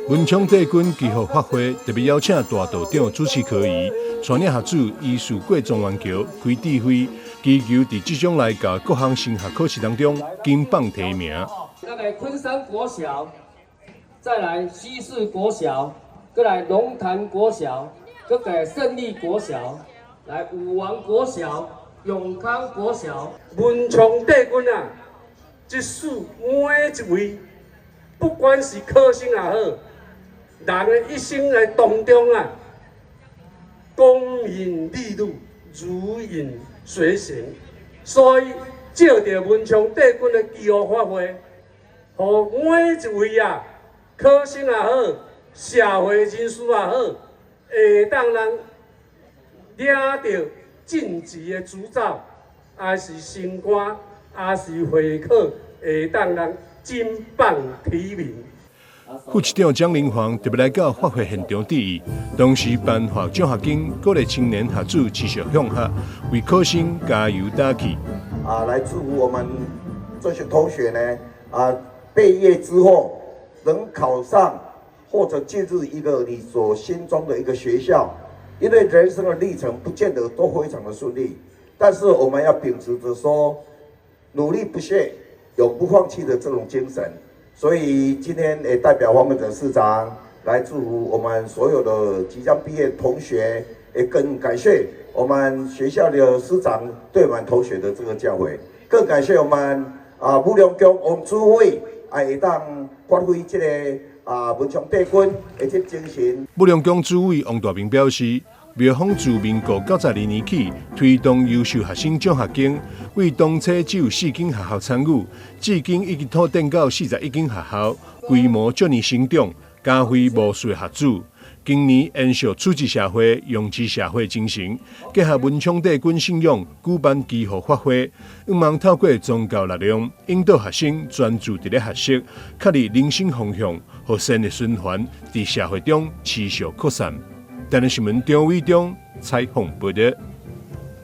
文昌帝君祈福法會特別邀請大道長主持科儀，帶領學子依序過狀元橋開智慧，祈求在即將來到各項升學考試當中金榜題名。再來昆山國小，再來西勢國小，再來龍潭國小，再來勝利國小，來武王國小、永康國小。文昌帝君啊，即使每一位，不管是科生也好，人的一生來當中啊，公允利祿，如影隨形。所以借着文昌帝君的祈福法會，互每一位啊，科生也好，社會人士也好，會當人領到晉級的執照，還是升官，還是會考，會當人金榜題名。副市長蔣靈煌特別來到法會現場致意，同時頒發獎學金，鼓勵青年學子持續向學，為考生加油打氣。來祝福我們這些同學呢，畢業之後能考上或者進入一個你所心中的一個學校，因為人生的歷程不見得都非常的順利，但是我們要秉持着說努力不懈、永不放棄的這種精神。所以今天也代表黃文哲市長來祝福我們所有的即將畢業同學，也更感謝我們學校的師長對我們同學的這個教誨，更感謝我們武良宮王主委會當發揮這個文昌帝君的這精神。武良宮主委王大明表示，廟方自民國92年起推動優秀學生獎學金，為當初只有4間學校參與，至今已經拓展到41間學校，規模逐年成長，嘉惠無數學子。今年延續出自社會、用之社會精神，結合文昌帝君信仰，舉辦祈福法會，希望透過宗教力量，引導學生專注在咧學習，確立人生方向，和善的循環在社會中持續擴散。台南新聞張偉忠採訪報道。